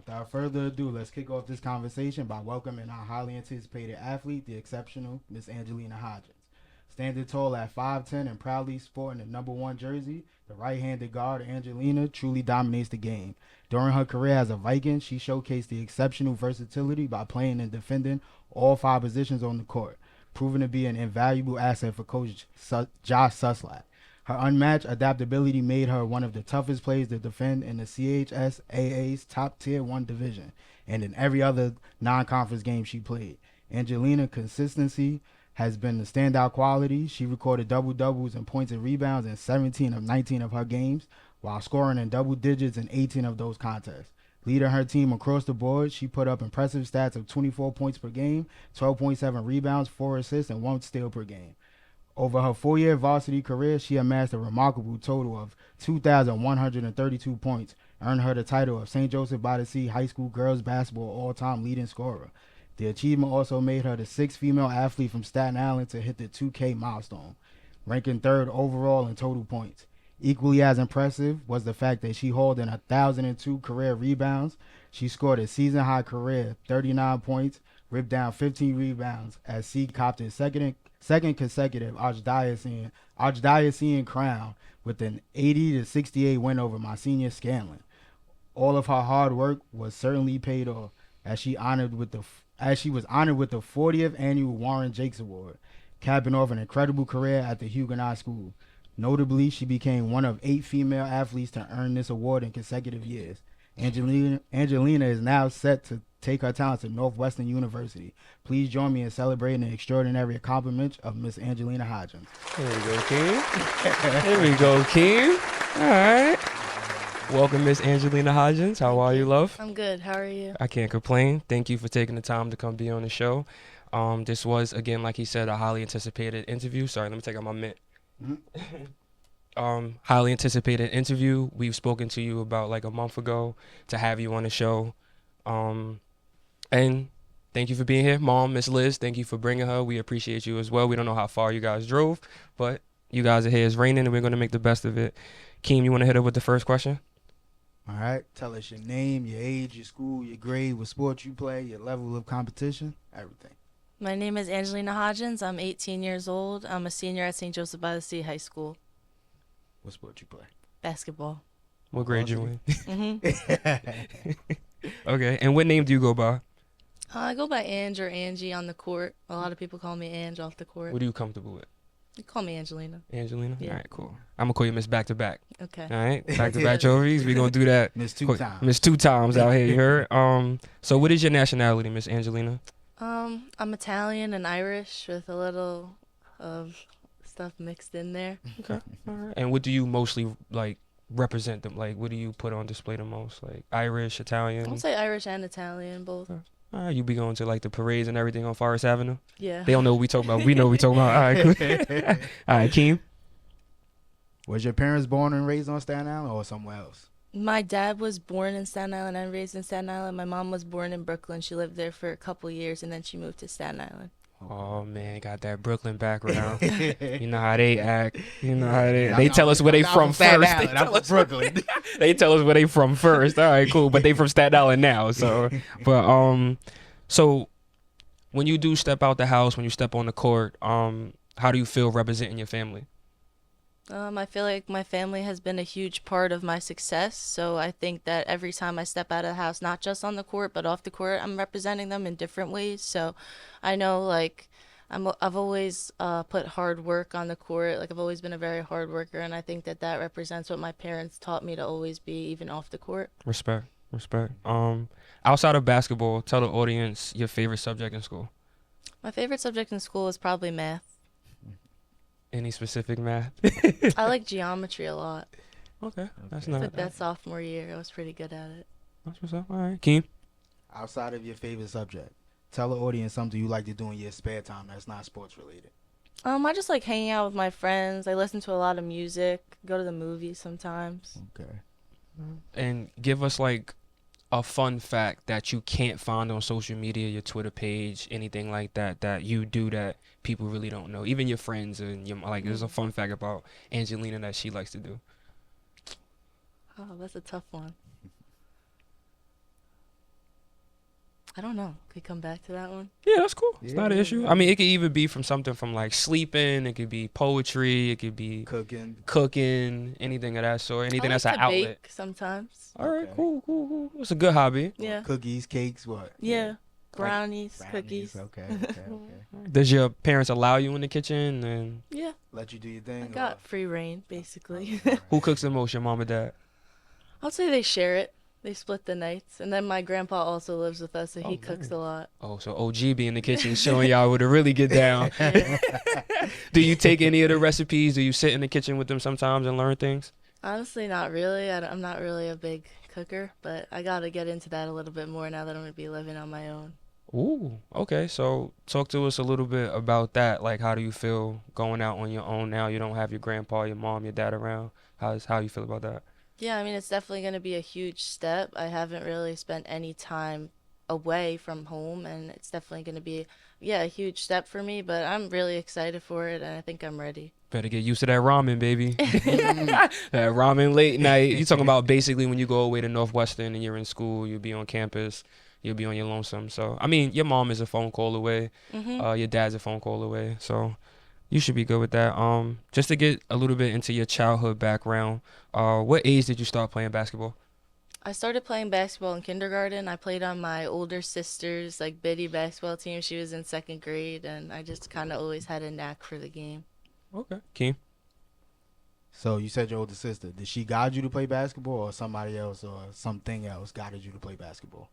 Without further ado, let's kick off this conversation by welcoming our highly anticipated athlete, the exceptional Miss Angelina Hodgins. Standing tall at 5'10" and proudly sporting the number 1 jersey, the right-handed guard Angelina truly dominates the game. During her career as a Viking, she showcased the exceptional versatility by playing and defending all 5 positions on the court, proving to be an invaluable asset for Coach Josh Suslak. Her unmatched adaptability made her one of the toughest players to defend in the CHSAA's top tier 1 division and in every other non-conference game she played. Angelina's consistency has been the standout quality. She recorded double-doubles in points and rebounds in 17 of 19 of her games, while scoring in double digits in 18 of those contests. Leading her team across the board, she put up impressive stats of 24 points per game, 12.7 rebounds, 4 assists, and 1 steal per game. Over her 4-year varsity career, she amassed a remarkable total of 2,132 points, earned her the title of St. Joseph by the Sea High School girls basketball all-time leading scorer. The achievement also made her the 6th female athlete from Staten Island to hit the 2K milestone, ranking 3rd overall in total points. Equally as impressive was the fact that she hauled in 1,002 career rebounds. She scored a season-high career 39 points, ripped down 15 rebounds as she copped her second consecutive archdiocesan crown with an 80-68 win over Monsignor Scanlon. All of her hard work was certainly paid off as she was honored with the 40th annual Warren Jakes Award, capping off an incredible career at the Huguenot School. Notably, she became one of 8 female athletes to earn this award in consecutive years. Angelina is now set to take her talents to Northwestern University. Please join me in celebrating the extraordinary accomplishments of Miss Angelina Hodgins. There we go, Kim. There we go, Kim. All right. Welcome, Miss Angelina Hodgins. How are you, love? I'm good. How are you? I can't complain. Thank you for taking the time to come be on the show. This was, again, like he said, a highly anticipated interview. Sorry, let me take out my mint. Highly anticipated interview. We've spoken to you about like a month ago to have you on the show. And thank you for being here. Mom, Miss Liz, thank you for bringing her. We appreciate you as well. We don't know how far you guys drove, but you guys are here. It's raining and we're going to make the best of it. Keem, you want to hit her with the first question? All right. Tell us your name, your age, your school, your grade, what sport you play, your level of competition, everything. My name is Angelina Hodgins. I'm 18 years old. I'm a senior at St. Joseph by the Sea High School. What sport you play? Basketball. What grade you in? Mm-hmm. Okay. And what name do you go by? I go by Ange or Angie on the court. A lot of people call me Ange off the court. What are you comfortable with? You call me Angelina. Angelina? Yeah. All right, cool. I'm going to call you Miss Back-to-Back. Okay. All right? Back-to-back trophies. We're going to do that. Miss 2 times. Miss 2 times out here, you heard? So what is your nationality, Miss Angelina? I'm Italian and Irish with a little of stuff mixed in there. Okay. All right. And what do you mostly, like, represent them? Like, what do you put on display the most? Like, Irish, Italian? I'll say Irish and Italian, both. Okay. All right, you be going to, like, the parades and everything on Forest Avenue? Yeah. They don't know what we talking about. We know what we talking about. All right, cool. All right, Keem? Was your parents born and raised on Staten Island or somewhere else? My dad was born in Staten Island and raised in Staten Island. My mom was born in Brooklyn. She lived there for a couple years, and then she moved to Staten Island. Oh, man, got that Brooklyn background. You know how they act. You know how they tell us where they from first. I'm from Brooklyn. They tell us where they from first. All right, cool. But they from Staten Island now. So, so when you do step out the house, when you step on the court, how do you feel representing your family? I feel like my family has been a huge part of my success. So I think that every time I step out of the house, not just on the court, but off the court, I'm representing them in different ways. So I know, like, I've always put hard work on the court. Like, I've always been a very hard worker, and I think that that represents what my parents taught me to always be, even off the court. Respect. Outside of basketball, tell the audience your favorite subject in school. My favorite subject in school is probably math. Any specific math? I like geometry a lot. Okay, that's I not. took that sophomore year. I was pretty good at it. That's what's up. All right, Keem. Outside of your favorite subject, tell the audience something you like to do in your spare time that's not sports related. I just like hanging out with my friends. I listen to a lot of music. Go to the movies sometimes. Okay. And give us like a fun fact that you can't find on social media, your Twitter page, anything like that, that you do that people really don't know, even your friends and your, like, there's a fun fact about Angelina that she likes to do. Oh, that's a tough one. I don't know. Could come back to that one. Yeah, that's cool. It's not an issue. Yeah. I mean, it could even be from something from like sleeping. It could be poetry. It could be cooking, anything of that sort. Anything I that's like an to outlet. bake sometimes. All right, Okay. cool. It's a good hobby. Yeah. Cookies, cakes, what? Yeah. Brownies, Brownies, cookies. Okay. Does your parents allow you in the kitchen? And Yeah. Let you do your thing. I got free reign, basically. who cooks the most, your mom or dad? I'll say they share it. They split the nights. And then my grandpa also lives with us, so he Oh, cooks nice. a lot. Oh, so OG be in the kitchen showing y'all where to really get down. Yeah. Do you take any of the recipes? Do you sit in the kitchen with them sometimes and learn things? Honestly, not really. I'm not really a big cooker, but I got to get into that a little bit more now that I'm going to be living on my own. Ooh, okay. So talk to us a little bit about that. Like, how do you feel going out on your own now? You don't have your grandpa, your mom, your dad around. How you feel about that? Yeah, I mean, it's definitely going to be a huge step. I haven't really spent any time away from home, and it's definitely going to be, yeah, a huge step for me, but I'm really excited for it, and I think I'm ready. Better get used to that ramen, baby. That ramen late night. You talking about basically when you go away to Northwestern and you're in school, you'll be on campus, you'll be on your lonesome. So, I mean, your mom is a phone call away. Mm-hmm. Your dad's a phone call away. So you should be good with that. Just to get a little bit into your childhood background, what age did you start playing basketball? I started playing basketball in kindergarten. I played on my older sister's like biddy basketball team. She was in 2nd grade, and I just kind of always had a knack for the game. Okay. Keem? So you said your older sister. Did she guide you to play basketball, or somebody else or something else guided you to play basketball?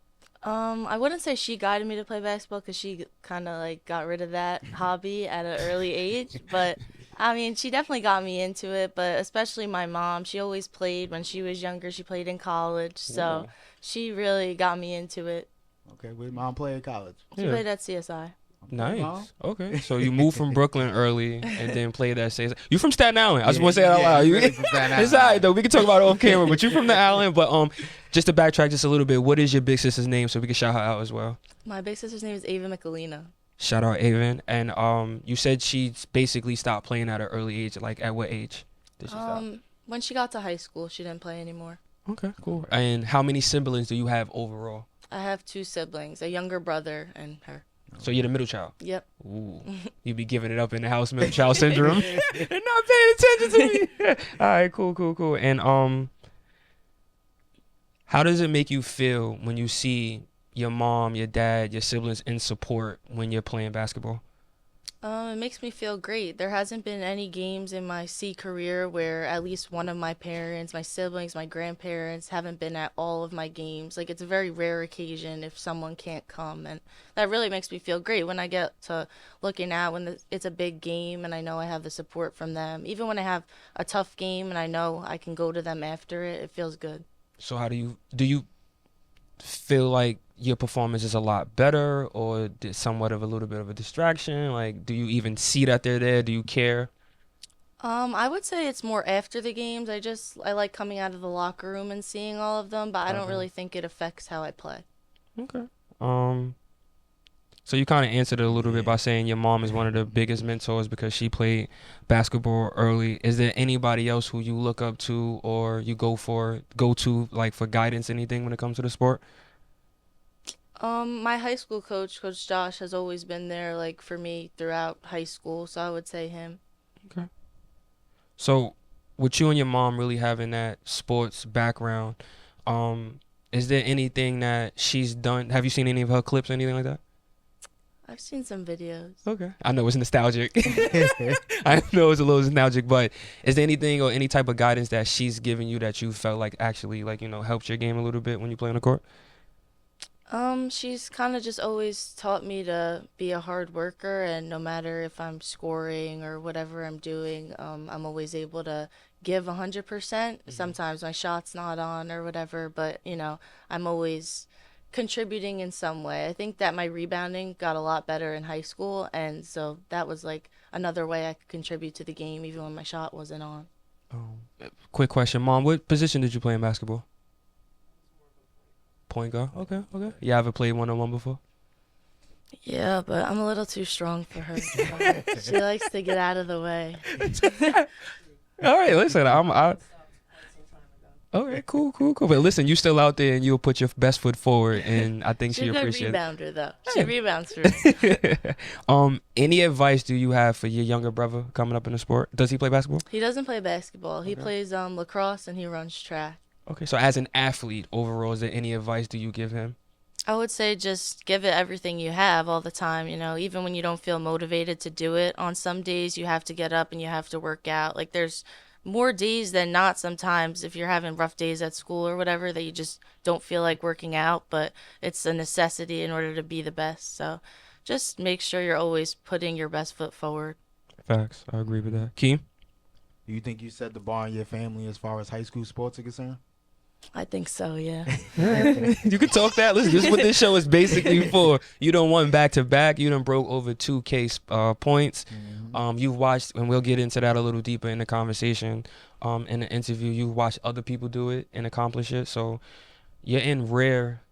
I wouldn't say she guided me to play basketball because she kind of like got rid of that hobby at an early age. But I mean, she definitely got me into it. But especially my mom, she always played when she was younger. She played in college, so she really got me into it. Okay, where mom play at college? She played at CSI. Nice. Mom? Okay. So you moved from Brooklyn early and then played at Staten. You from Staten Island? I just Yeah, want to say that out yeah, loud. you really from Staten It's Island. alright though. We can talk about it off camera, but you from the island. But just to backtrack just a little bit, what is your big sister's name so we can shout her out as well? My big sister's name is Ava McAlena. Shout out Avon. And you said she basically stopped playing at an early age. Like at what age did she stop? When she got to high school, she didn't play anymore. Okay, cool. And how many siblings do you have overall? I have 2 siblings, a younger brother and her. So you're the middle child. Yep. Ooh, you be giving it up in the house, middle child syndrome, and not paying attention to me. All right, cool. And how does it make you feel when you see your mom, your dad, your siblings in support when you're playing basketball? It makes me feel great. There hasn't been any games in my C career where at least one of my parents, my siblings, my grandparents haven't been at all of my games. Like, it's a very rare occasion if someone can't come, and that really makes me feel great when I get to looking at when it's a big game and I know I have the support from them. Even when I have a tough game and I know I can go to them after it, it feels good. So how do you feel like your performance is a lot better, or somewhat of a little bit of a distraction? Like, do you even see that they're there? Do you care? I would say it's more after the games. I like coming out of the locker room and seeing all of them, but I don't really think it affects how I play. Okay. So you kind of answered it a little bit by saying your mom is one of the biggest mentors because she played basketball early. Is there anybody else who you look up to or you go to like for guidance, anything when it comes to the sport? My high school coach, Coach Josh, has always been there, like, for me throughout high school, so I would say him. Okay. So, with you and your mom really having that sports background, is there anything that she's done? Have you seen any of her clips or anything like that? I've seen some videos. Okay. I know it's nostalgic. I know it's a little nostalgic, but is there anything or any type of guidance that she's given you that you felt like actually, like, helped your game a little bit when you play on the court? She's kind of just always taught me to be a hard worker, and no matter if I'm scoring or whatever I'm doing, I'm always able to give 100%. Sometimes my shot's not on or whatever, but, I'm always contributing in some way. I think that my rebounding got a lot better in high school, and so that was like another way I could contribute to the game even when my shot wasn't on. Quick question, Mom. What position did you play in basketball? Point guard. Okay. You ever played one-on-one before? Yeah, but I'm a little too strong for her. She likes to get out of the way. All right, listen. Okay, cool. But listen, you still out there and you'll put your best foot forward, and I think she She's a good appreciates rebounder, though. She Yeah. rebounds for me. it. Any advice do you have for your younger brother coming up in the sport? Does he play basketball? He doesn't play basketball. He Okay. plays lacrosse and he runs track. Okay, so as an athlete overall, is there any advice do you give him? I would say just give it everything you have all the time, even when you don't feel motivated to do it. On some days you have to get up and you have to work out. Like there's more days than not sometimes if you're having rough days at school or whatever that you just don't feel like working out, but it's a necessity in order to be the best. So just make sure you're always putting your best foot forward. Facts, I agree with that. Keem? Do you think you set the bar in your family as far as high school sports are concerned? I think so, yeah. You can talk that. Listen, this is what this show is basically for. You done won back to back. You done broke over 2K points. You've watched, and we'll get into that a little deeper in the conversation. In the interview, you watched other people do it and accomplish it. So you're in rare,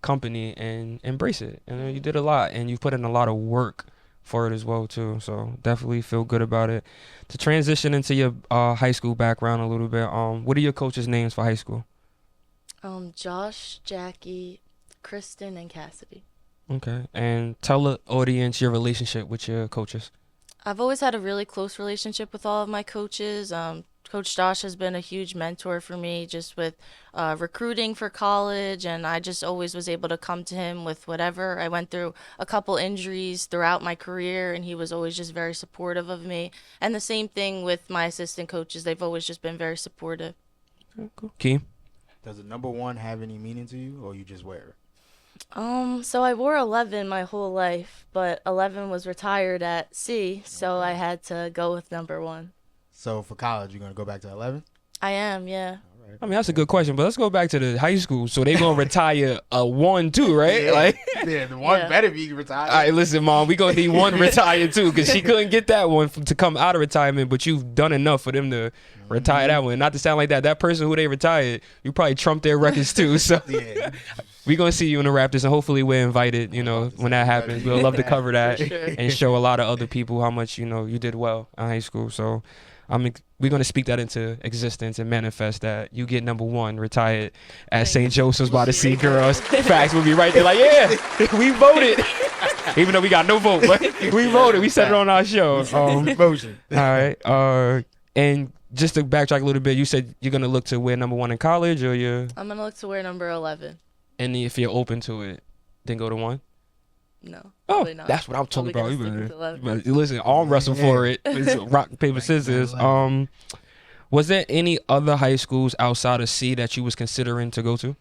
company, and embrace it. And you did a lot, and you put in a lot of work for it as well too. So definitely feel good about it. To transition into your high school background a little bit, what are your coaches' names for high school? Josh, Jackie, Kristen, and Cassidy. Okay. And tell the audience your relationship with your coaches. I've always had a really close relationship with all of my coaches. Coach Josh has been a huge mentor for me just with recruiting for college, and I just always was able to come to him with whatever. I went through a couple injuries throughout my career, and he was always just very supportive of me. And the same thing with my assistant coaches. They've always just been very supportive. Okay, cool. Keem? Does the number one have any meaning to you, or you just wear So I wore 11 my whole life, but 11 was retired at C, so I had to go with number 1. So for college, you're going to go back to 11? I am, yeah. All right. I mean, that's a good question, but let's go back to the high school. So they going to retire a 1 too, right? Yeah, Like, yeah, the one Yeah. better be retired. all right, listen, Mom, we going to need 1 retired too, because she couldn't get that one to come out of retirement, but you've done enough for them to retire that one. Not to sound like that. That person who they retired, you probably trumped their records too. So Yeah. we're going to see you in the Raptors, and hopefully we're invited, when that happens. We'll love to cover that For sure. and show a lot of other people how much, you did well in high school. So we're going to speak that into existence and manifest that you get number 1 retired at St. Joseph's by the Sea Girls. Facts, we'll be right there like, yeah, we voted. Even though we got no vote, but we voted. We said it on our show. Motion. All right. And just to backtrack a little bit, you said you're going to look to wear number 1 in college, or I'm going to look to wear number 11. and if you're open to it, then go to 1? No, Oh, probably not. that's what I'm talking Probably about. gonna You stick with 11. better listen, arm wrestle for it. It's rock, paper, scissors. Was there any other high schools outside of C that you was considering to go to?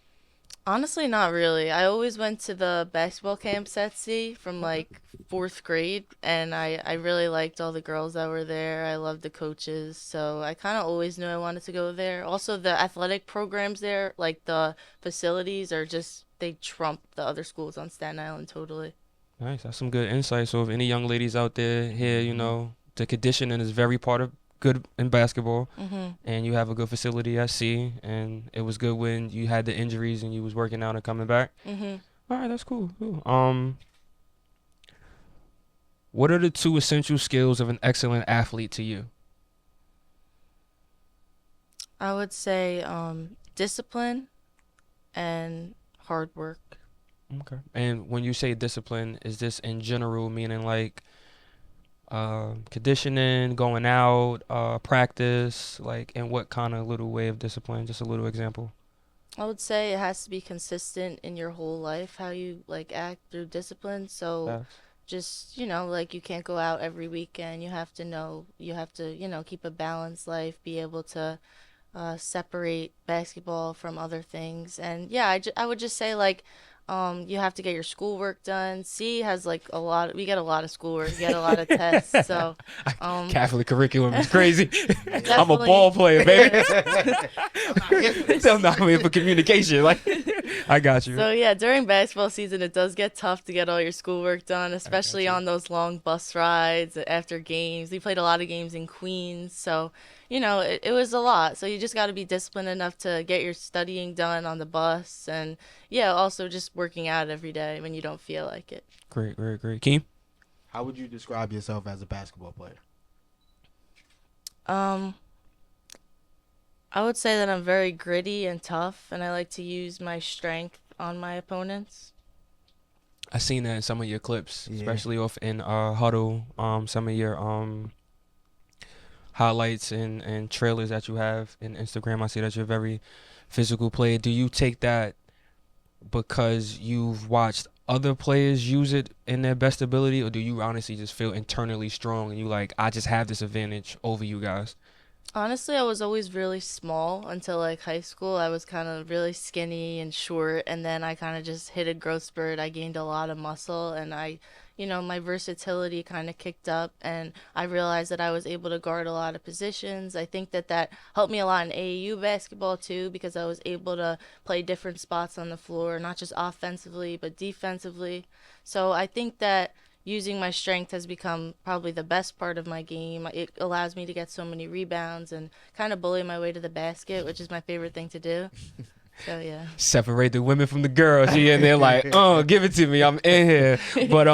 Honestly, not really. I always went to the basketball camps at C from like 4th grade, and I really liked all the girls that were there. I loved the coaches, so I kind of always knew I wanted to go there. Also, the athletic programs there, like the facilities, are just, they trump the other schools on Staten Island totally. Nice, that's some good insight. So if any young ladies out there here, the conditioning is very part of good in basketball, and you have a good facility at C, and it was good when you had the injuries and you was working out and coming back. All right, that's cool. What are the 2 essential skills of an excellent athlete to you? I would say discipline and hard work. Okay. And when you say discipline, is this in general, meaning like conditioning, going out, practice, like in what kind of little way of discipline? Just a little example. I would say it has to be consistent in your whole life, how you like act through discipline. So Facts. just, like you can't go out every weekend. You have to keep a balanced life, be able to separate basketball from other things. And yeah, I would just say like you have to get your schoolwork done. C has like we get a lot of schoolwork, we get a lot of tests. So Catholic curriculum is crazy. I'm a Definitely. ball player, baby. I'm not here for communication. Like, I got you. So yeah, during basketball season, it does get tough to get all your schoolwork done, especially on those long bus rides after games. We played a lot of games in Queens, so it was a lot. So you just got to be disciplined enough to get your studying done on the bus, and yeah, also just working out every day when you don't feel like it. Great. Keem? How would you describe yourself as a basketball player? I I would say that I'm very gritty and tough, and I like to use my strength on my opponents. I seen that in some of your clips, Yeah. especially off in Huddle. Some of your highlights and trailers that you have in Instagram. I see that you're a very physical player. Do you take that because you've watched other players use it in their best ability, or do you honestly just feel internally strong and you like, I just have this advantage over you guys? Honestly, I was always really small until like high school. I was kind of really skinny and short, and then I kind of just hit a growth spurt. I gained a lot of muscle, and my versatility kind of kicked up, and I realized that I was able to guard a lot of positions. I think that that helped me a lot in AAU basketball too, because I was able to play different spots on the floor, not just offensively, but defensively. So I think that using my strength has become probably the best part of my game. It allows me to get so many rebounds and kind of bully my way to the basket, which is my favorite thing to do. So yeah. Separate the women from the girls. Yeah, and they're like, give it to me. I'm in here. But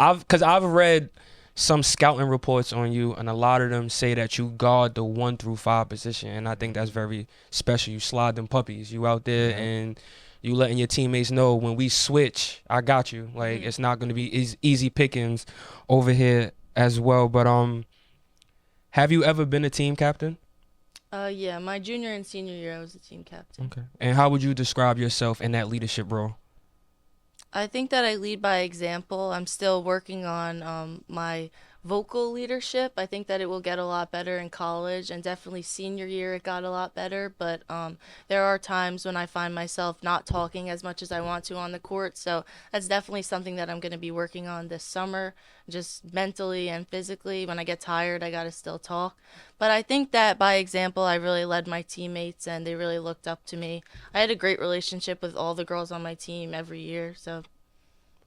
I've read some scouting reports on you, and a lot of them say that you guard the 1 through 5 position, and I think that's very special. You slide them puppies. You out there and you letting your teammates know when we switch, I got you. Like it's not going to be easy pickings over here as well. But have you ever been a team captain? Yeah, my junior and senior year, I was the team captain. Okay. And how would you describe yourself in that leadership role? I think that I lead by example. I'm still working on my vocal leadership. I think that it will get a lot better in college, and definitely senior year it got a lot better. But there are times when I find myself not talking as much as I want to on the court. So that's definitely something that I'm going to be working on this summer, just mentally and physically. When I get tired, I got to still talk. But I think that by example, I really led my teammates, and they really looked up to me. I had a great relationship with all the girls on my team every year. So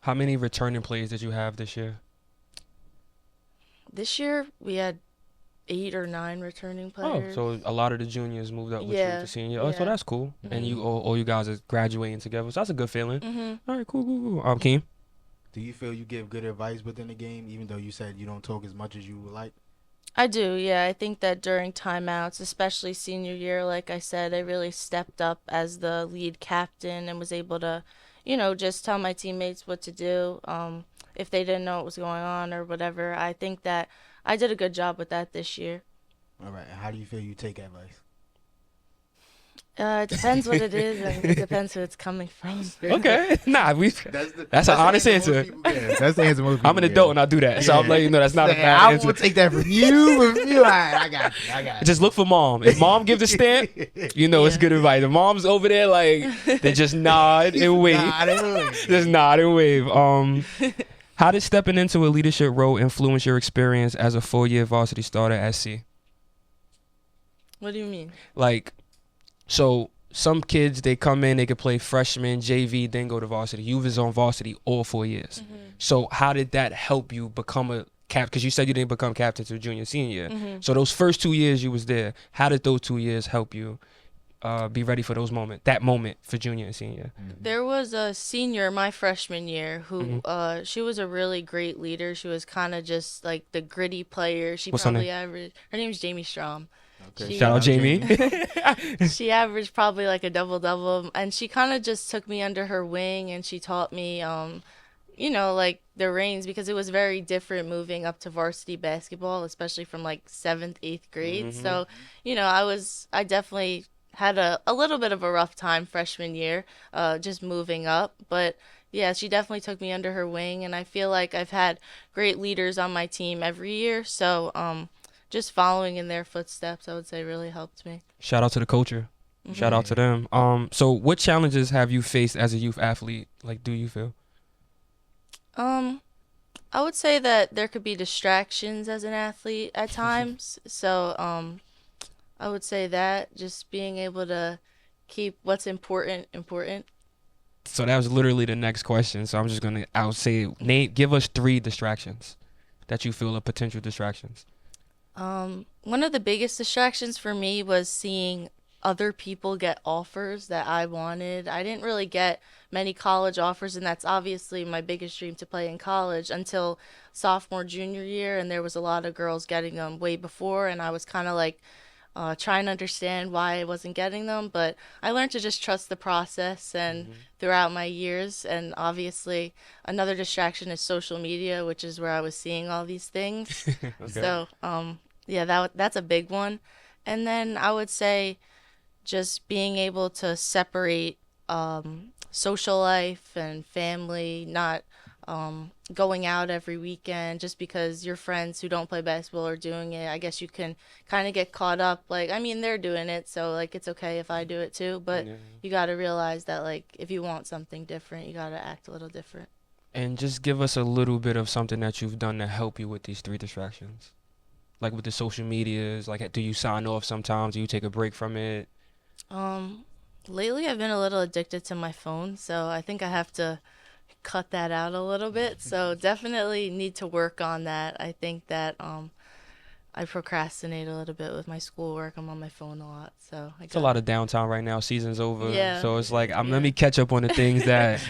How many returning players did you have this year? this year we had 8 or 9 returning players. Oh, so a lot of the juniors moved up with you Yeah, to senior. Oh, so yeah. that's cool. And you all you guys are graduating together. So that's a good feeling. All right, cool. Keem? Do you feel you give good advice within the game, even though you said you don't talk as much as you would like? I do, yeah. I think that during timeouts, especially senior year, like I said, I really stepped up as the lead captain and was able to, just tell my teammates what to do. If they didn't know what was going on or whatever. I think that I did a good job with that this year. All right. And how do you feel you take advice? It depends what it is, and it depends who it's coming from. Okay. That's an honest answer. That's the answer most people I'm an adult and I do that. So I'm letting you know that's not a bad I answer. will take that from you. From you. I got you. Just look for mom. If mom gives a stamp, it's good advice. If mom's over there, like, they just nod and wave. Just nod and wave. How did stepping into a leadership role influence your experience as a 4-year varsity starter at SC? What do you mean? Like, so some kids, they come in, they could play freshman, JV, then go to varsity. You was on varsity all 4 years. So how did that help you become a captain? Because you said you didn't become captain till junior, senior year. So those first 2 years you was there, how did those 2 years help you be ready for that moment for junior and senior? There was a senior my freshman year who she was a really great leader. She was kind of just like the gritty player. What's her probably name? averaged. Her name is Jamie Strom. Okay. Shout out Jamie. She averaged probably like a double, and she kind of just took me under her wing, and she taught me like the reins, because it was very different moving up to varsity basketball, especially from like 7th, 8th grade. So I definitely had a little bit of a rough time freshman year, just moving up. But yeah, she definitely took me under her wing, and I feel like I've had great leaders on my team every year. So just following in their footsteps, I would say, really helped me. Shout out to the culture. Shout out to them. So what challenges have you faced as a youth athlete? Like, do you feel? I would say that there could be distractions as an athlete at times. So I would say that just being able to keep what's important. So that was literally the next question. So I'm just gonna, I'll say, give us 3 distractions that you feel are potential distractions. One of the biggest distractions for me was seeing other people get offers that I wanted. I didn't really get many college offers, and that's obviously my biggest dream, to play in college, until sophomore, junior year, and there was a lot of girls getting them way before, and I was kind of like, try and understand why I wasn't getting them. But I learned to just trust the process and throughout my years. And obviously, another distraction is social media, which is where I was seeing all these things. Okay. So, yeah, that's a big one. And then I would say just being able to separate social life and family, not going out every weekend just because your friends who don't play basketball are doing it. I guess you can kind of get caught up. Like, I mean, they're doing it, so like it's okay if I do it too. But Yeah. you got to realize that like if you want something different, you got to act a little different. And just give us a little bit of something that you've done to help you with these 3 distractions. Like with the social medias, like do you sign off sometimes? Do you take a break from it? Um, Lately I've been a little addicted to my phone, so I think I have to cut that out a little bit. So definitely need to work on that. I think that I procrastinate a little bit with my schoolwork. I'm on my phone a lot, so I It's a lot of downtime right now. Season's over, Yeah. so it's like let Yeah. me catch up on the things that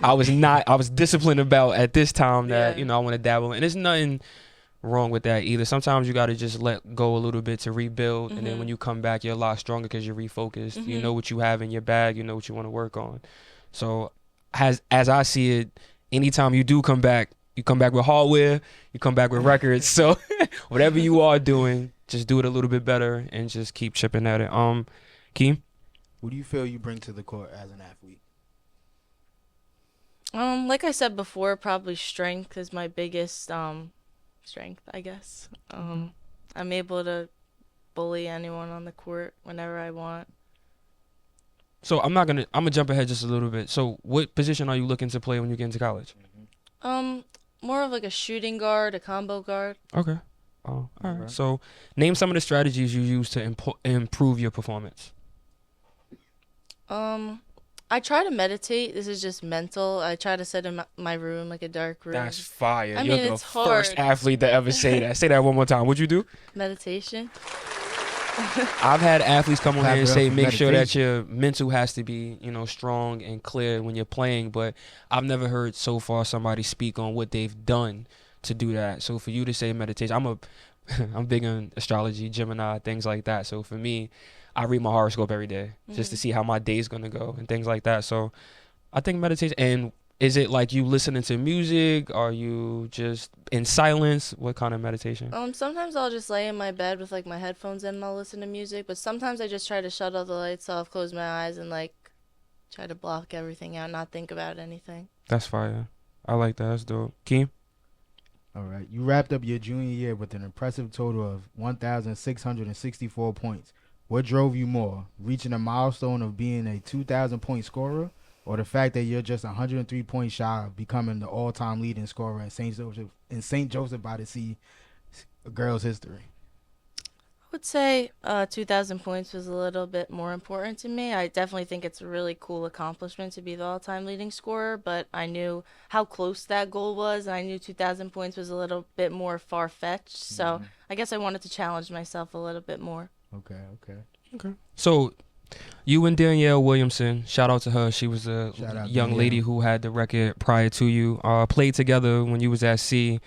I was disciplined about at this time that Yeah. I want to dabble in. And there's nothing wrong with that either. Sometimes you got to just let go a little bit to rebuild, and then when you come back, you're a lot stronger because you're refocused. You know what you have in your bag. You know what you want to work on. So, as I see it, anytime you do come back, you come back with hardware, you come back with records. So, whatever you are doing, just do it a little bit better and just keep chipping at it. Keem? Who do you feel you bring to the court as an athlete? Like I said before, probably strength is my biggest strength, I guess. I'm able to bully anyone on the court whenever I want. So I'm gonna jump ahead just a little bit. So what position are you looking to play when you get into college? More of like a shooting guard, a combo guard. Okay. Oh, all right. Okay. So name some of the strategies you use to improve your performance. I try to meditate. This is just mental. I try to sit in my room, like a dark room. That's fire. I You're mean, the it's first hard. athlete to ever say that. Say that one more time. What'd you do? Meditation. I've had athletes come on Clap here and it up say for make sure that meditation. your mental has to be, strong and clear when you're playing, but I've never heard so far somebody speak on what they've done to do that. So for you to say meditation, I'm big on astrology, Gemini, things like that. So for me, I read my horoscope every day just to see how my day's gonna go and things like that. So I think meditation. And is it like you listening to music? Are you just in silence? What kind of meditation? Sometimes I'll just lay in my bed with like my headphones in and I'll listen to music, but sometimes I just try to shut all the lights off, close my eyes, and like try to block everything out, not think about anything. That's fire. I like that. That's dope. Keem? All right. You wrapped up your junior year with an impressive total of 1,664 points. What drove you more, reaching a milestone of being a 2,000-point scorer, or the fact that you're just 103 points shy of becoming the all-time leading scorer in St. Joseph by the Sea girls' history? I would say 2,000 points was a little bit more important to me. I definitely think it's a really cool accomplishment to be the all-time leading scorer, but I knew how close that goal was, and I knew 2,000 points was a little bit more far-fetched, so I guess I wanted to challenge myself a little bit more. Okay. So you and Danielle Williamson, shout out to her. She was a Shout out young Danielle. lady who had the record prior to you. Played together when you was at C.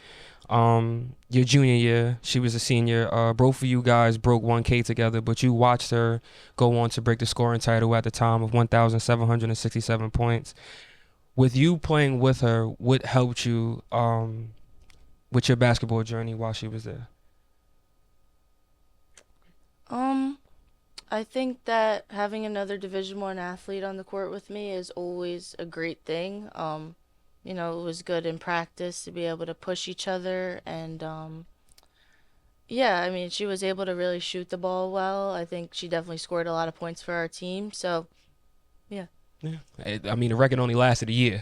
Your junior year, she was a senior. Both of you guys broke 1K together, but you watched her go on to break the scoring title at the time of 1,767 points. With you playing with her, what helped you with your basketball journey while she was there? I think that having another Division I athlete on the court with me is always a great thing. It was good in practice to be able to push each other, and yeah, I mean, she was able to really shoot the ball well. I think she definitely scored a lot of points for our team. So, yeah. Yeah. I mean, the record only lasted a year.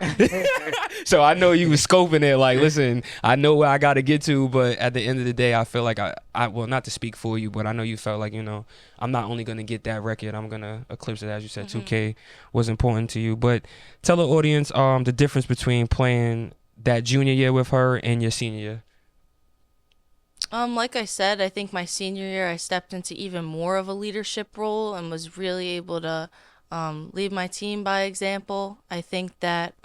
So I know you was scoping it like, listen, I know where I got to get to, but at the end of the day, I feel like well, not to speak for you, but I know you felt like, I'm not only going to get that record, I'm going to eclipse it. As you said, 2K was important to you. But tell the audience the difference between playing that junior year with her and your senior year. Like I said, I think my senior year, I stepped into even more of a leadership role and was really able to lead my team by example. I think that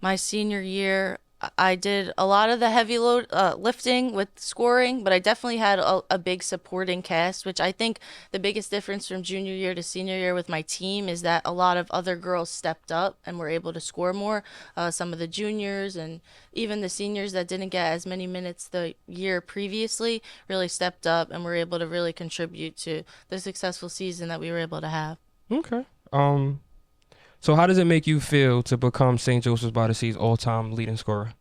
my senior year, I did a lot of the heavy load lifting with scoring, but I definitely had a big supporting cast, which I think the biggest difference from junior year to senior year with my team is that a lot of other girls stepped up and were able to score more. Some of the juniors and even the seniors that didn't get as many minutes the year previously really stepped up and were able to really contribute to the successful season that we were able to have. Okay. So how does it make you feel to become St. Joseph's by the Sea's all-time leading scorer?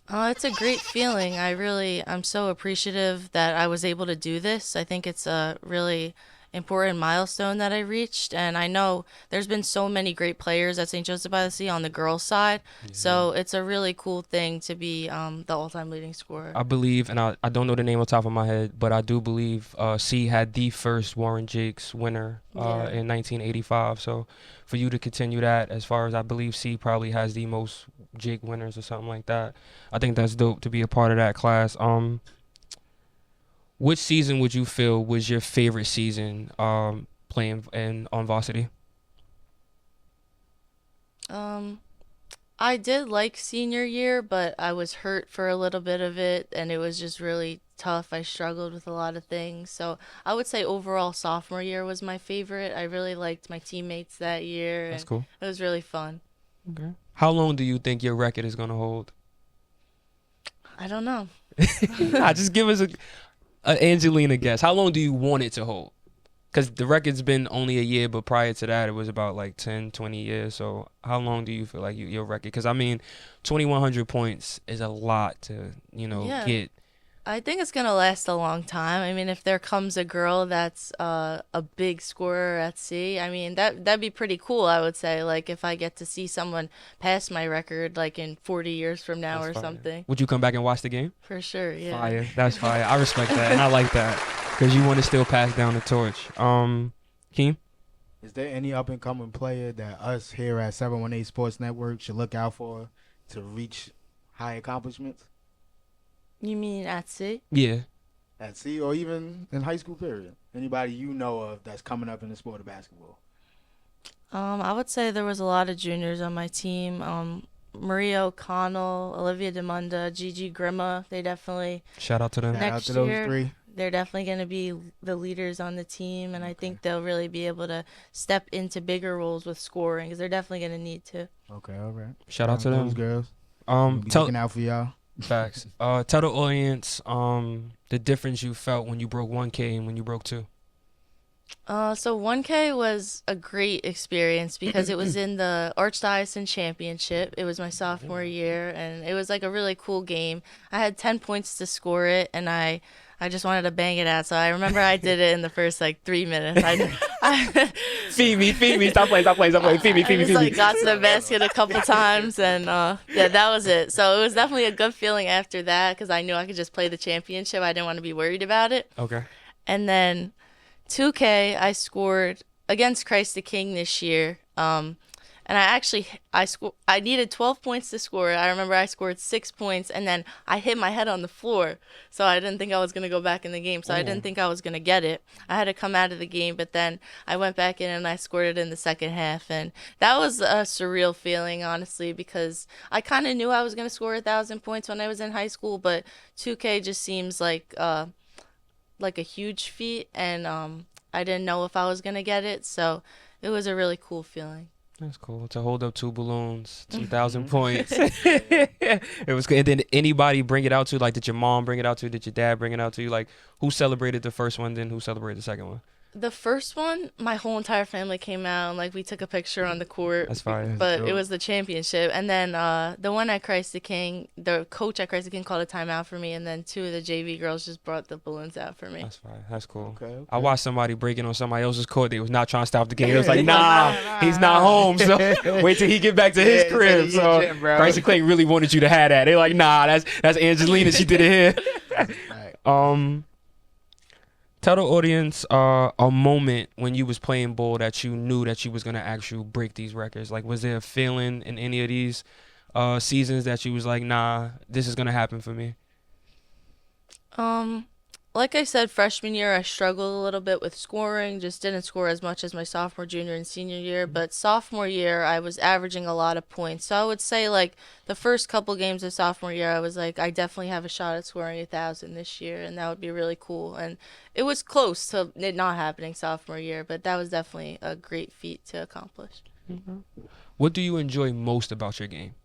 It's a great feeling. I'm so appreciative that I was able to do this. I think it's a really important milestone that I reached. And I know there's been so many great players at St. Joseph by the Sea on the girls' side. Yeah. So it's a really cool thing to be the all-time leading scorer. I believe, and I don't know the name on top of my head, but I do believe C had the first Warren Jakes winner in 1985. So for you to continue that, as far as I believe C probably has the most Jake winners or something like that. I think that's dope to be a part of that class. Which season would you feel was your favorite season playing on varsity? I did like senior year, but I was hurt for a little bit of it, and it was just really tough. I struggled with a lot of things. So I would say overall sophomore year was my favorite. I really liked my teammates that year. That's cool. It was really fun. Okay. How long do you think your record is going to hold? I don't know. Just give us a Angelina guess. How long do you want it to hold? Because the record's been only a year, but prior to that, it was about like 10, 20 years. So how long do you feel like your record? Because, I mean, 2,100 points is a lot to, get. I think it's going to last a long time. I mean, if there comes a girl that's a big scorer at sea, I mean, that'd be pretty cool, I would say. Like, if I get to see someone pass my record, like, in 40 years from now or something. Would you come back and watch the game? For sure, yeah. Fire. That's fire. I respect that, and I like that. Because you want to still pass down the torch. Hakim? Is there any up-and-coming player that us here at 718 Sports Network should look out for to reach high accomplishments? You mean at sea? Yeah. At sea or even in high school period? Anybody you know of that's coming up in the sport of basketball? I would say there was a lot of juniors on my team. Maria O'Connell, Olivia DeMunda, Gigi Grima, they definitely... Shout out to them. Shout out to those three. They're definitely going to be the leaders on the team, and I think they'll really be able to step into bigger roles with scoring because they're definitely going to need to. Okay, all right. Shout out to those girls. Looking out for y'all. Facts. Tell the audience the difference you felt when you broke 1K and when you broke 2. So 1K was a great experience because it was in the Archdiocese Championship. It was my sophomore year, and it was like a really cool game. I had 10 points to score it, and I just wanted to bang it out. So I remember I did it in the first 3 minutes. Feed me. Stop playing. Feed me. I just got to the basket a couple times, and that was it. So it was definitely a good feeling after that because I knew I could just play the championship. I didn't want to be worried about it. Okay. And then 2K, I scored against Christ the King this year. And I needed 12 points to score. I remember I scored 6 points, and then I hit my head on the floor. So I didn't think I was going to go back in the game. So I didn't think I was going to get it. I had to come out of the game, but then I went back in and I scored it in the second half. And that was a surreal feeling, honestly, because I kind of knew I was going to score 1,000 points when I was in high school, but 2K just seems like a huge feat, and I didn't know if I was going to get it. So it was a really cool feeling. That's cool to hold up 2 balloons, 2,000 points. It was good. And then anybody bring it out to? Like, did your mom bring it out to you? Did your dad bring it out to you? Like, who celebrated the first one? Then who celebrated the second one? The first one, my whole entire family came out and we took a picture on the court. That's fine. But it was the championship. And then the one at Christ the King, the coach at Christ the King called a timeout for me, and then 2 of the JV girls just brought the balloons out for me. That's fine. That's cool. Okay. I watched somebody breaking on somebody else's court. They was not trying to stop the game. It was like, nah, he's not home. So wait till he get back to his crib. So Christ the King really wanted you to have that. They like, nah, that's Angelina. She did it here. Right. Tell the audience a moment when you was playing ball that you knew that you was going to actually break these records. Like, was there a feeling in any of these seasons that you was like, nah, this is going to happen for me? Like I said, freshman year I struggled a little bit with scoring, just didn't score as much as my sophomore, junior, and senior year. But sophomore year I was averaging a lot of points. So I would say like the first couple games of sophomore year I was like, I definitely have a shot at scoring 1,000 this year, and that would be really cool. And it was close to it not happening sophomore year, but that was definitely a great feat to accomplish. What do you enjoy most about your game?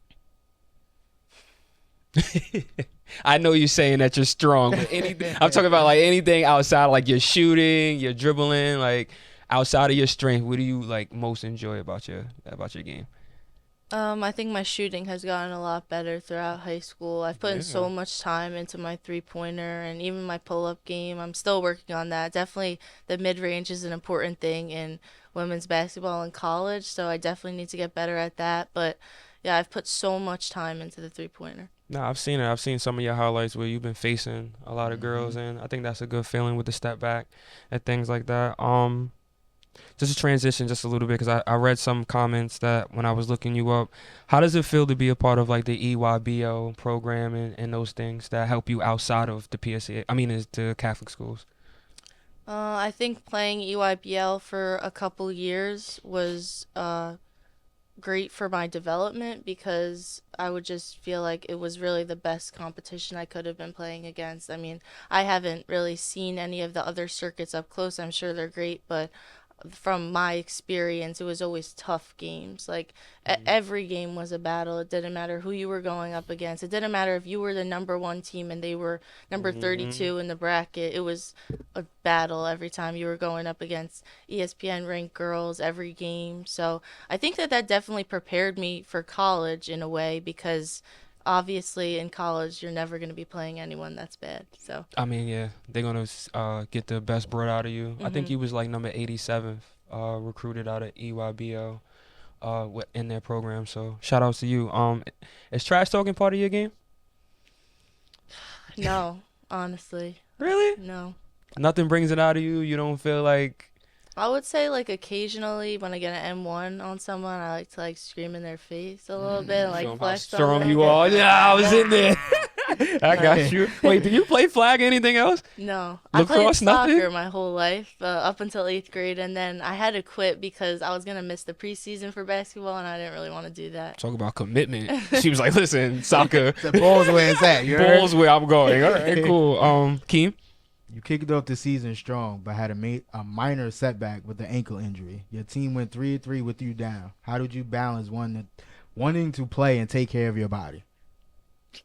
I know you're saying that you're strong, but anything I'm talking about, like anything outside, like your shooting, your dribbling, like outside of your strength. What do you like most enjoy about your game? I think my shooting has gotten a lot better throughout high school. I've put in so much time into my three-pointer and even my pull-up game. I'm still working on that. Definitely the mid-range is an important thing in women's basketball in college, so I definitely need to get better at that. But yeah, I've put so much time into the three-pointer. No, I've seen it. I've seen some of your highlights where you've been facing a lot of girls, and I think that's a good feeling with the step back and things like that. Just to transition just a little bit, because I read some comments that when I was looking you up, how does it feel to be a part of like the EYBL program and those things that help you outside of the PSA? I mean, is the Catholic schools? I think playing EYBL for a couple years was great for my development because I would just feel like it was really the best competition I could have been playing against. I mean, I haven't really seen any of the other circuits up close. I'm sure they're great, but from my experience, it was always tough games. Like every game was a battle. It didn't matter who you were going up against. It didn't matter if you were the number 1 team and they were number 32 in the bracket. It was a battle every time you were going up against ESPN ranked girls every game. So I think that definitely prepared me for college in a way because obviously in college you're never going to be playing anyone that's bad. So I mean, yeah, they're gonna get the best blood out of you. I think he was like number 87th recruited out of EYBL in their program. So shout outs to you. Is trash talking part of your game? No, honestly. Really? No. Nothing brings it out of you. You don't feel like. I would say like occasionally when I get an M1 on someone, I like to like scream in their face a little bit and like flex on strong them. you are. Yeah, I was in there. I got you. Wait, did you play flag or anything else? No. I played Lacrosse, soccer nothing? my whole life up until 8th grade, and then I had to quit because I was going to miss the preseason for basketball and I didn't really want to do that. Talk about commitment. She was like, listen, soccer. The ball's where it's at. Ball's where I'm going. All right, cool. Keem? You kicked off the season strong, but had a minor setback with the ankle injury. Your team went 3-3 with you down. How did you balance wanting to play and take care of your body?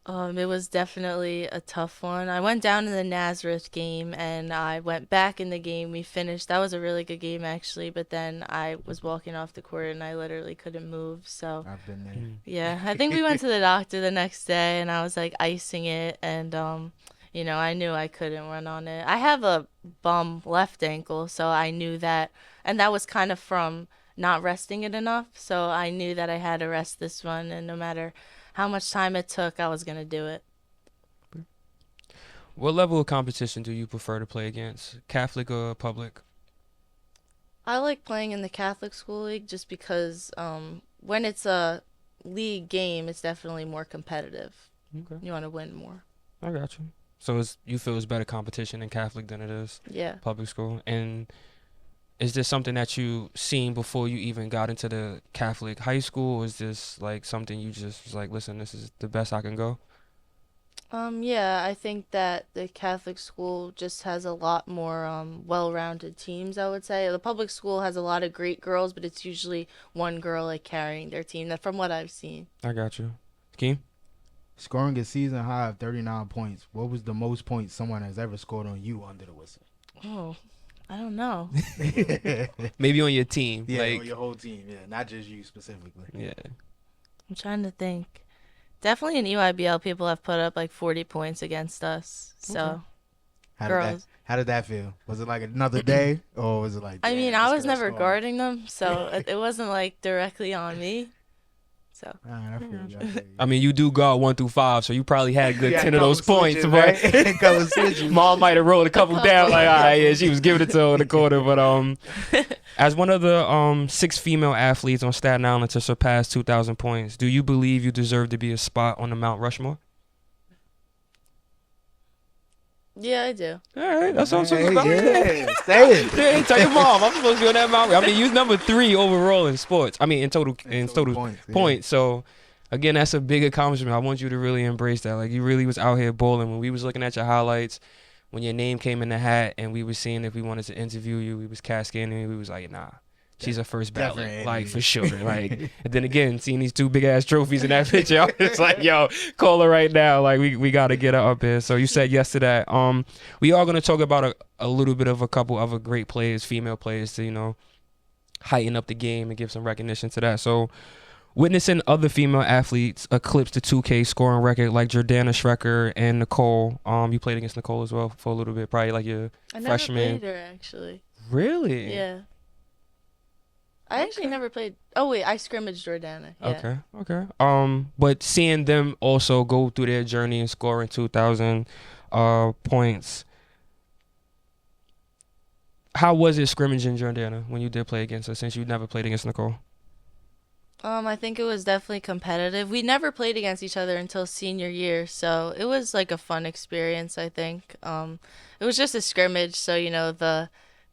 It was definitely a tough one. I went down in the Nazareth game and I went back in the game. We finished. That was a really good game actually, but then I was walking off the court and I literally couldn't move. So I've been there. yeah, I think we went to the doctor the next day and I was like icing it and you know, I knew I couldn't run on it. I have a bum left ankle, so I knew that, and that was kind of from not resting it enough. So I knew that I had to rest this one, and no matter how much time it took, I was going to do it. What level of competition do you prefer to play against, Catholic or public? I like playing in the Catholic School League just because when it's a league game, it's definitely more competitive. Okay. You want to win more. I got you. So you feel it's better competition in Catholic than it is public school? And is this something that you seen before you even got into the Catholic high school? Or is this like something you just was like, listen, this is the best I can go? Yeah, I think that the Catholic school just has a lot more well-rounded teams, I would say. The public school has a lot of great girls, but it's usually one girl like carrying their team, that from what I've seen. I got you. Keem? Scoring a season high of 39 points, what was the most points someone has ever scored on you under the whistle? Oh, I don't know. Maybe on your team. Yeah, like, on your whole team. Yeah, not just you specifically. Yeah. I'm trying to think. Definitely in EYBL, people have put up like 40 points against us. So, okay. How did that feel? Was it like another day, or was it like? I mean, I was never guarding them, so it wasn't like directly on me. So I mean, you do guard 1 through 5, so you probably had a good 10 of those points, right? Mom might have rolled a couple down, like, all right, yeah, she was giving it to her in the quarter. But as one of the 6 female athletes on Staten Island to surpass 2,000 points, do you believe you deserve to be a spot on the Mount Rushmore? Yeah, I do. All right, that's what I'm talking Hey, about. yeah, say it. Yeah, tell your mom. I'm supposed to be on that mountain. I mean, you number 3 overall in sports. I mean, in total points. points. So, again, that's a big accomplishment. I want you to really embrace that. Like, you really was out here bowling. When we was looking at your highlights, when your name came in the hat, and we was seeing if we wanted to interview you, we was cascading, and we was like, nah. She's a first ballot, Definitely. like for sure. Like, and then again, seeing these 2 big ass trophies in that picture, I was like, yo, call her right now. Like, we gotta get her up here. So you said yes to that. We are gonna talk about a little bit of a couple other great players, female players, to heighten up the game and give some recognition to that. So, witnessing other female athletes eclipse the 2K scoring record like Jordana Schrecker and Nicole. You played against Nicole as well for a little bit, probably like your freshman. I never played her actually. Really? Yeah. I actually never played. Oh wait, I scrimmaged Jordana. Yeah. Okay. But seeing them also go through their journey and scoring 2,000 points, how was it scrimmaging Jordana when you did play against her? Since you never played against Nicole. I think it was definitely competitive. We never played against each other until senior year, so it was like a fun experience. I think. It was just a scrimmage, so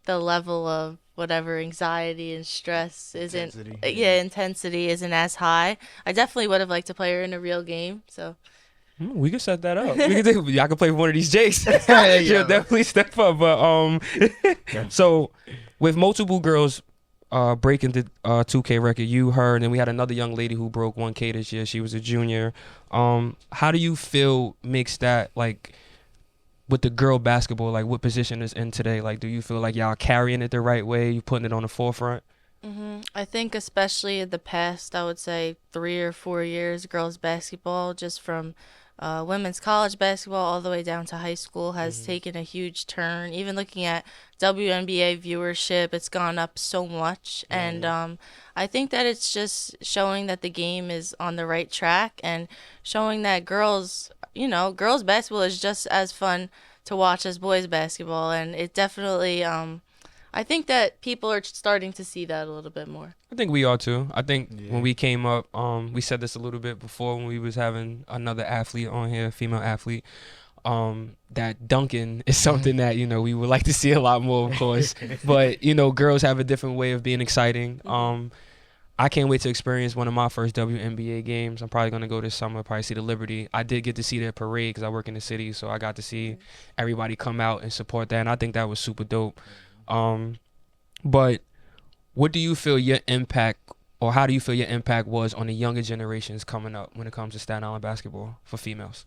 the level of whatever anxiety and stress intensity isn't as high. I definitely would have liked to play her in a real game. So We can set that up. I can play one of these Jakes. Yeah. She'll definitely step up. But so with multiple girls breaking the 2K record, her, and then we had another young lady who broke 1K this year. She was a junior. How do you feel mix that like with the girl basketball? Like, what position is in today? Like, do you feel like y'all carrying it the right way? You putting it on the forefront? I think especially in the past, I would say 3 or 4 years, girls basketball, just from women's college basketball all the way down to high school, has taken a huge turn. Even looking at WNBA viewership, it's gone up so much. And I think that it's just showing that the game is on the right track and showing that girls basketball is just as fun to watch as boys basketball. And it definitely, I think that people are starting to see that a little bit more. I think we are too. I think when we came up, we said this a little bit before when we was having another athlete on here, female athlete, that dunking is something that, we would like to see a lot more, of course. But, girls have a different way of being exciting. I can't wait to experience one of my first WNBA games. I'm probably going to go this summer, probably see the Liberty. I did get to see their parade because I work in the city, so I got to see everybody come out and support that, and I think that was super dope. But what do you feel your impact, or how do you feel your impact was on the younger generations coming up when it comes to Staten Island basketball for females?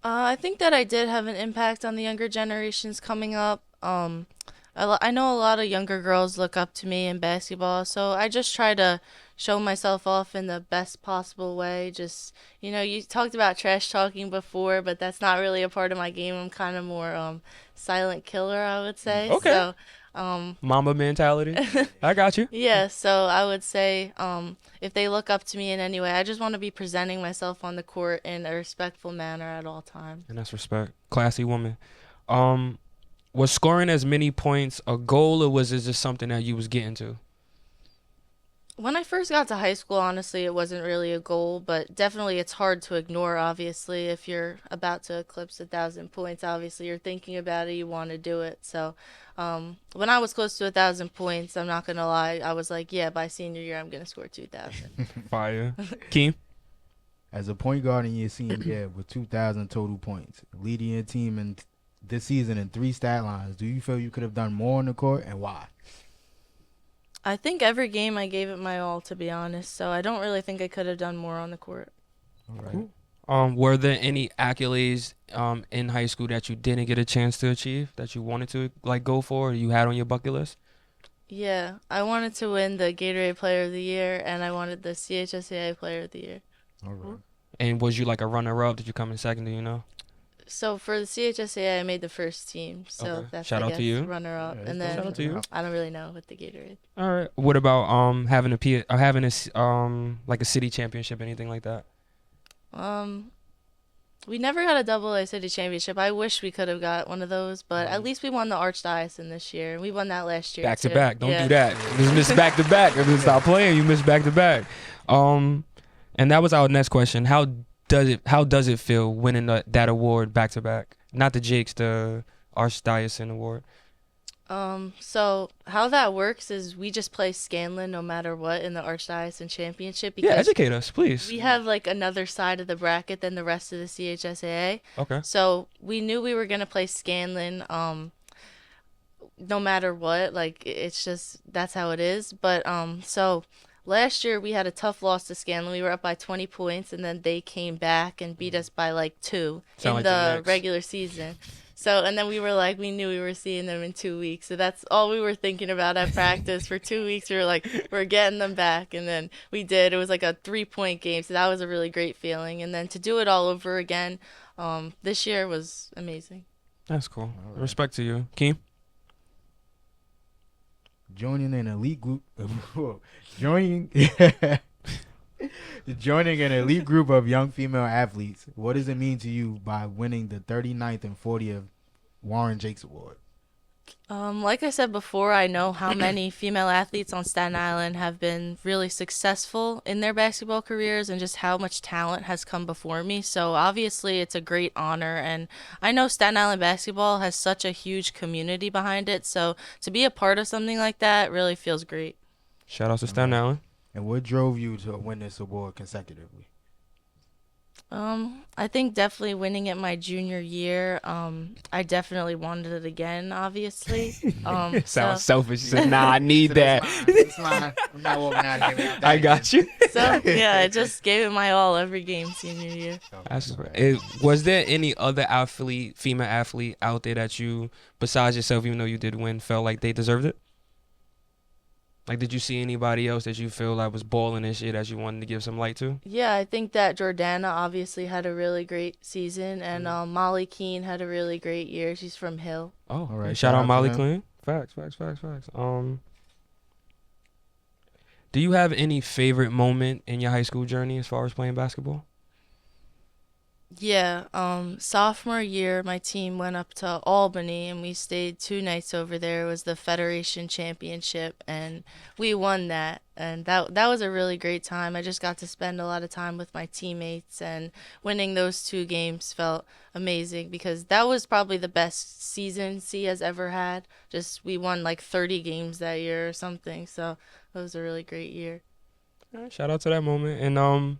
I think that I did have an impact on the younger generations coming up. I know a lot of younger girls look up to me in basketball, so I just try to show myself off in the best possible way. Just, you talked about trash talking before, but that's not really a part of my game. I'm kind of more silent killer, I would say. Okay. So, Mamba mentality. I got you. yeah, so I would say if they look up to me in any way, I just want to be presenting myself on the court in a respectful manner at all times. And that's respect. Classy woman. Was scoring as many points a goal, or was it just something that you was getting to? When I first got to high school, honestly, it wasn't really a goal, but definitely it's hard to ignore, obviously. If you're about to eclipse 1,000 points, obviously you're thinking about it, you want to do it. So when I was close to 1,000 points, I'm not going to lie, I was like, yeah, by senior year, I'm going to score 2,000. Fire. Keem? As a point guard in your senior year with 2,000 total points, leading your team in this season in 3 stat lines, do you feel you could have done more on the court, and why? I think every game I gave it my all, to be honest. So I don't really think I could have done more on the court. All right. Cool. Were there any accolades in high school that you didn't get a chance to achieve that you wanted to go for, or you had on your bucket list? Yeah, I wanted to win the Gatorade Player of the Year, and I wanted the CHSAA Player of the Year. All right. And was you like a runner-up? Did you come in second? Do you know? So for the CHSAA, I made the first team. So Okay. that's Shout out to you. runner-up, Yeah, and shout then out to you. I don't really know with the Gatorade. All right. What about having like a city championship, anything like that? We never got a AA city championship. I wish we could have got one of those, but at least we won the Archdiocese this year. We won that last year. Back to too. back. Don't Yeah. do that. Just miss back to back. Stop playing. You miss back to back. And that was our next question. How does it feel winning that award back to back? Not the Jakes, the Archdiocese Award. So how that works is we just play Scanlon no matter what in the Archdiocese Championship Yeah, because educate us, please. we have like another side of the bracket than the rest of the CHSAA. Okay. So we knew we were gonna play Scanlon, no matter what. Like it's just that's how it is. But so last year we had a tough loss to Scanlon. We were up by 20 points, and then they came back and beat us by like 2 Sound in like the the Knicks. regular season. So, and then we were like, we knew we were seeing them in 2 weeks. So that's all we were thinking about at practice. For 2 weeks, we were like, we're getting them back. And then we did. It was like a 3-point game. So that was a really great feeling. And then to do it all over again this year was amazing. That's cool. All right. Respect to you. Keem? Joining an elite group. Joining. Joining an elite group of young female athletes, what does it mean to you by winning the 39th and 40th Warren Jakes Award? Like I said before, I know how many female athletes on Staten Island have been really successful in their basketball careers and just how much talent has come before me. So obviously it's a great honor, and I know Staten Island basketball has such a huge community behind it. So to be a part of something like that really feels great. Shout out to Staten Island. And what drove you to win this award consecutively? I think definitely winning it my junior year. I definitely wanted it again, obviously. Sounds so, selfish. She said, nah, I need that. That's mine. I'm not walking out of here without that. I got you. so yeah, I just gave it my all every game senior year. That's was there any other athlete, female athlete out there that you, besides yourself, even though you did win, felt like they deserved it? Like, did you see anybody else that you feel like was balling and shit that you wanted to give some light to? Yeah, I think that Jordana obviously had a really great season, and Molly Keene had a really great year. She's from Hill. Oh, All right. Shout out to Molly them. Clean. Facts. Do you have any favorite moment in your high school journey as far as playing basketball? Yeah, sophomore year, my team went up to Albany, and we stayed 2 nights over there. It was the Federation Championship, and we won that. And that was a really great time. I just got to spend a lot of time with my teammates, and winning those 2 games felt amazing because that was probably the best season C has ever had. Just we won like 30 games that year or something, so it was a really great year. All right, shout out to that moment. And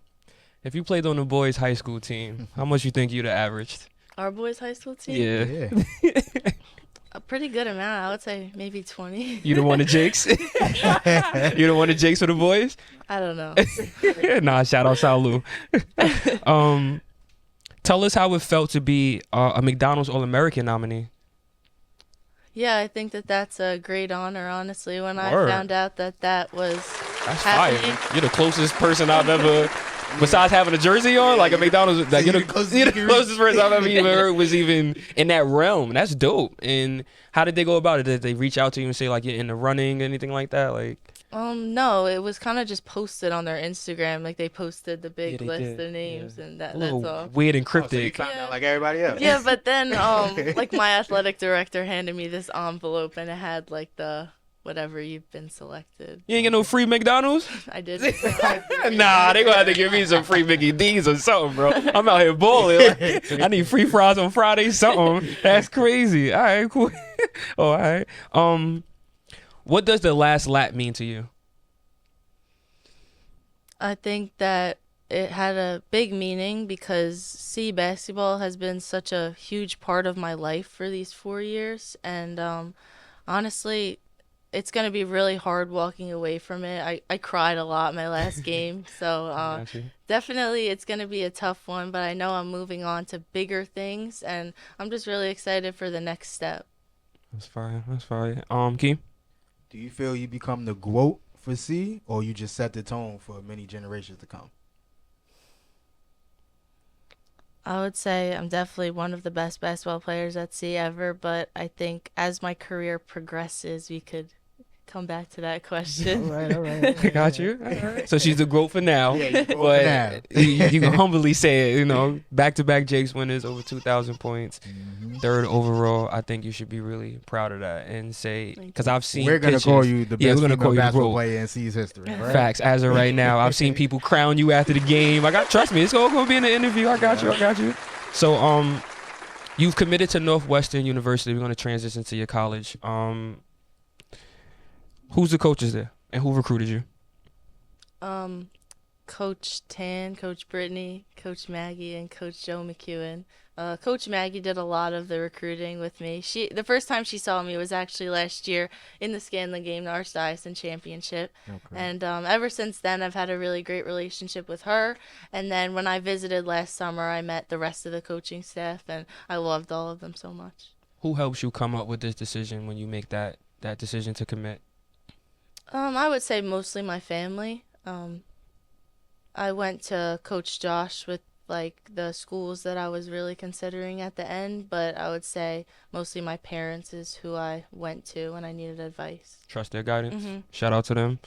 if you played on the boys' high school team, how much you think you'd have averaged? Our boys' high school team? Yeah. A pretty good amount. I would say maybe 20. You the one the Jakes? You the one the Jakes for the boys? I don't know. Nah, shout out Salu. Tell us how it felt to be a McDonald's All-American nominee. Yeah, I think that that's a great honor, honestly. When I Word. found out that was That's happening. fire. You're the closest person I've ever, besides having a jersey on, like a McDonald's, like you're the closest person I've ever even heard was even in that realm. That's dope. And how did they go about it? Did they reach out to you and say like you're in the running, anything like that? Like, No, it was kind of just posted on their Instagram. Like they posted the big they list did, of names, yeah. and a that's little all. weird and Oh, so you cryptic. found out like everybody else. Yeah, but then like my athletic director handed me this envelope, and it had like the whatever you've been selected. You ain't get no free McDonald's? I did. Nah, they gonna have to give me some free Mickey D's or something, bro. I'm out here balling. Like, I need free fries on Friday, something. That's crazy. All right, cool. All right. What does the last lap mean to you? I think that it had a big meaning because C basketball has been such a huge part of my life for these 4 years, and honestly, it's going to be really hard walking away from it. I cried a lot my last game, so Got you. definitely it's going to be a tough one, but I know I'm moving on to bigger things, and I'm just really excited for the next step. That's fire. That's fire. Keem? Do you feel you become the GOAT for C, or you just set the tone for many generations to come? I would say I'm definitely one of the best basketball players at C ever, but I think as my career progresses, we could come back to that question. All right. I got you. All right. So she's the GOAT for now. Yeah, you GOAT but for now. you can humbly say it, you know, back-to-back Jakes winners, over 2,000 points, Mhm. 3rd overall. I think you should be really proud of that and say, because I've seen We're gonna pictures. call you the Yeah, best we're gonna female call you the basketball GOAT. player in C's history. Right? Facts. As of right now, I've seen people crown you after the game. Trust me, it's all gonna be in the interview. I got you. So, You've committed to Northwestern University. We're going to transition to your college. Who's the coaches there, and who recruited you? Coach Tan, Coach Brittany, Coach Maggie, and Coach Joe McEwen. Coach Maggie did a lot of the recruiting with me. The first time she saw me was actually last year in the Scanlon game, the Archdiocese Championship. Okay. And ever since then, I've had a really great relationship with her. And then when I visited last summer, I met the rest of the coaching staff, and I loved all of them so much. Who helps you come up with this decision when you make that decision to commit? I would say mostly my family. I went to Coach Josh with like the schools that I was really considering at the end, but I would say mostly my parents is who I went to when I needed advice. Trust their guidance. Mm-hmm. Shout out to them.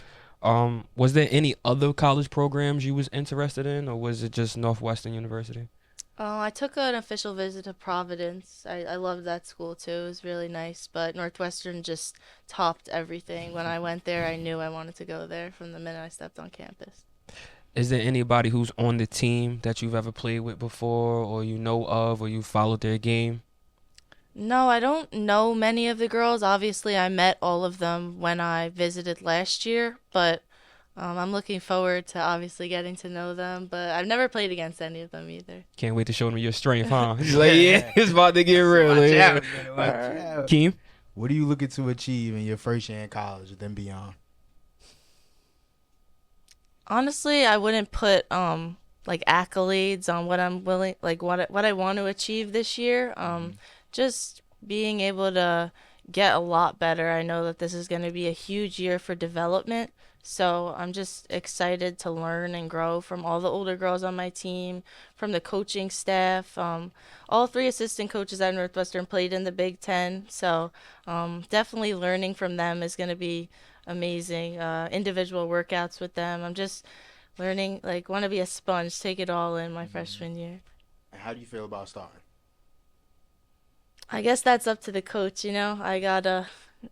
Was there any other college programs you was interested in, or was it just Northwestern University? I took an official visit to Providence. I loved that school too. It was really nice, but Northwestern just topped everything. When I went there, I knew I wanted to go there from the minute I stepped on campus. Is there anybody who's on the team that you've ever played with before, or you know of, or you followed their game? No, I don't know many of the girls. Obviously, I met all of them when I visited last year, but I'm looking forward to obviously getting to know them. But I've never played against any of them either. Can't wait to show them your strength, huh? He's like, yeah, it's about to get real. Watch out. Keem? What are you looking to achieve in your first year in college and then beyond? Honestly, I wouldn't put like accolades on what I'm willing, like what I want to achieve this year. Just being able to get a lot better. I know that this is going to be a huge year for development, so I'm just excited to learn and grow from all the older girls on my team, from the coaching staff. All 3 assistant coaches at Northwestern played in the Big Ten, so definitely learning from them is going to be amazing. Individual workouts with them. I'm just learning, like, want to be a sponge, take it all in my freshman year. And how do you feel about starting? I guess that's up to the coach, I gotta,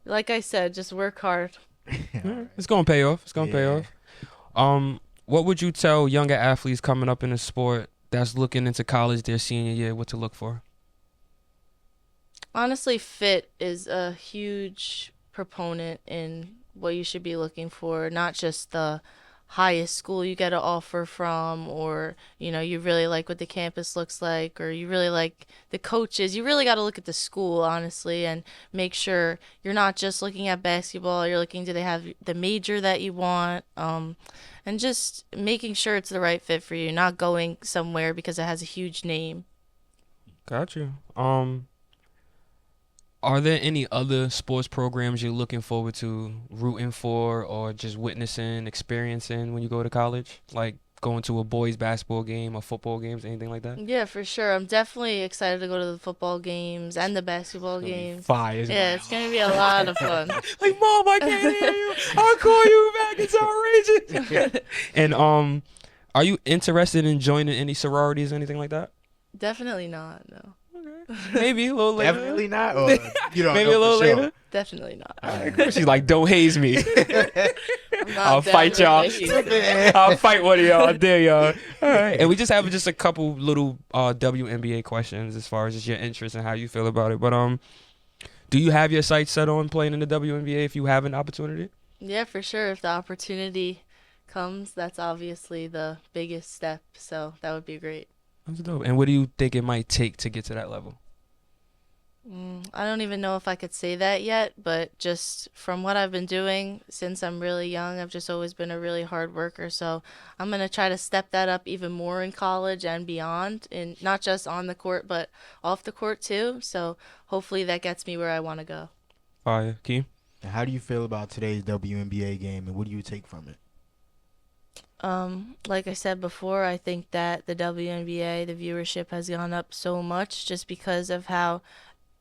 like I said, just work hard. It's gonna pay off. It's gonna pay off. What would you tell younger athletes coming up in the sport that's looking into college their senior year what to look for? Honestly, fit is a huge proponent in what you should be looking for, not just the highest school you get an offer from, or you really like what the campus looks like, or you really like the coaches. You really got to look at the school, honestly, and make sure you're not just looking at basketball. You're looking, do they have the major that you want, and just making sure it's the right fit for you, not going somewhere because it has a huge name. Got you. Are there any other sports programs you're looking forward to rooting for, or just witnessing, experiencing when you go to college? Like going to a boys basketball game or football games, anything like that? Yeah, for sure. I'm definitely excited to go to the football games and the basketball games. Fire. Yeah, it's going to be a lot of fun. Like, Mom, I can't hear you. I'll call you back. It's outrageous. And are you interested in joining any sororities or anything like that? Definitely not, no. Maybe a little later. Definitely not. Or you don't Maybe know a little for sure. Definitely not. She's like, don't haze me. I'm not I'll down fight with y'all. the I'll fight one of y'all. I dare y'all. All right. And we just have a couple little WNBA questions as far as just your interest and how you feel about it. But do you have your sights set on playing in the WNBA if you have an opportunity? Yeah, for sure. If the opportunity comes, that's obviously the biggest step. So that would be great. That's dope. And what do you think it might take to get to that level? I don't even know if I could say that yet, but just from what I've been doing since I'm really young, I've just always been a really hard worker. So I'm going to try to step that up even more in college and beyond, and not just on the court, but off the court too. So hopefully that gets me where I want to go. Fire. Keem? And how do you feel about today's WNBA game, and what do you take from it? Like I said before, I think that the WNBA, the viewership has gone up so much just because of how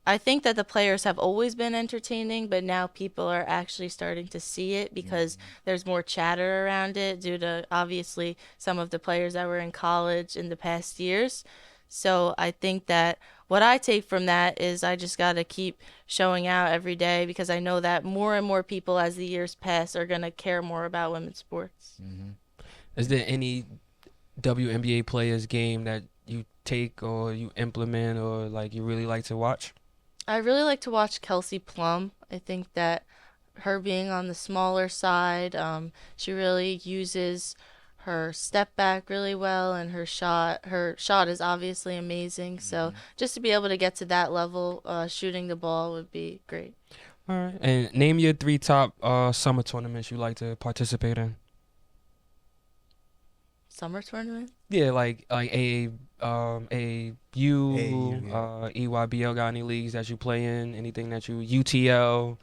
I think that the players have always been entertaining, but now people are actually starting to see it because there's more chatter around it due to obviously some of the players that were in college in the past years. So I think that what I take from that is I just got to keep showing out every day because I know that more and more people as the years pass are going to care more about women's sports. Mm-hmm. Is there any WNBA players game that you take or you implement or like you really like to watch? I really like to watch Kelsey Plum. I think that her being on the smaller side, she really uses her step back really well, and her shot is obviously amazing. So just to be able to get to that level, shooting the ball would be great. All right. And name your 3 top summer tournaments you like to participate in. Summer tournament? Yeah, like AAU, AAU, yeah. EYBL. Got any leagues that you play in? Anything that you UTL?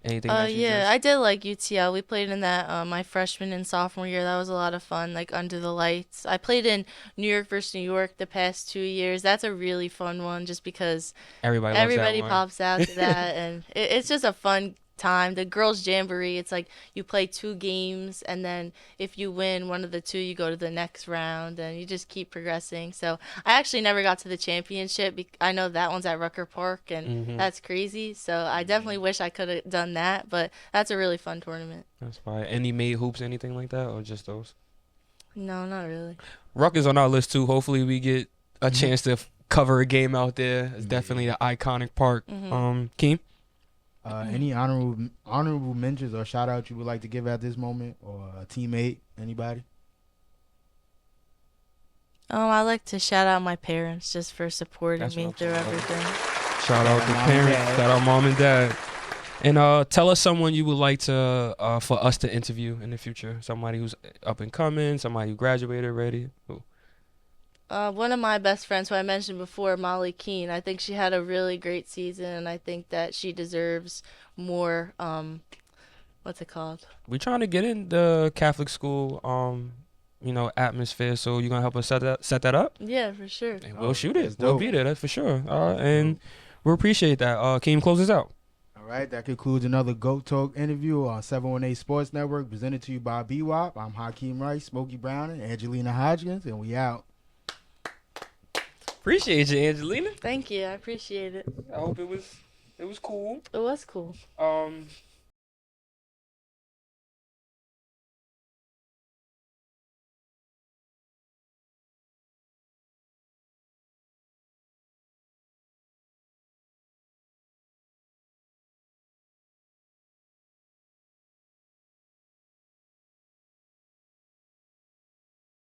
Anything that you Yeah, just? I did like UTL. We played in that my freshman and sophomore year. That was a lot of fun, like under the lights. I played in New York versus New York the past 2 years. That's a really fun one just because Everybody loves that everybody one. pops out to that, and it's just a fun time. The girls' jamboree, it's like you play 2 games, and then if you win one of the 2, you go to the next round, and you just keep progressing. So I actually never got to the championship. I know that one's at Rucker Park, and that's crazy. So I definitely wish I could have done that, but that's a really fun tournament. That's fine. Any made hoops, anything like that, or just those? No, not really. Ruck is on our list too. Hopefully, we get a chance to cover a game out there. It's definitely an iconic park. Keem? Any honorable mentions or shout out you would like to give at this moment, or a teammate, anybody? I like to shout out my parents just for supporting That's me what I'm through talking everything. Shout out to Mom and parents. dad. Shout out mom and dad. And tell us someone you would like to for us to interview in the future. Somebody who's up and coming. Somebody who graduated already. Ooh. One of my best friends, who I mentioned before, Molly Keene, I think she had a really great season, and I think that she deserves more, what's it called? We trying to get in the Catholic school, atmosphere. So you gonna help us set that up? Yeah, for sure. And we'll shoot it. that's We'll dope. be there. That's for sure. And we appreciate that. Keem, close us out. All right, that concludes another GOAT Talk interview on 718 Sports Network, presented to you by B.W.A.P. I'm Hakim Rice, Smokey Brown, and Angelina Hodgkins, and we out. Appreciate you, Angelina. Thank you. I appreciate it. I hope it was cool. It was cool.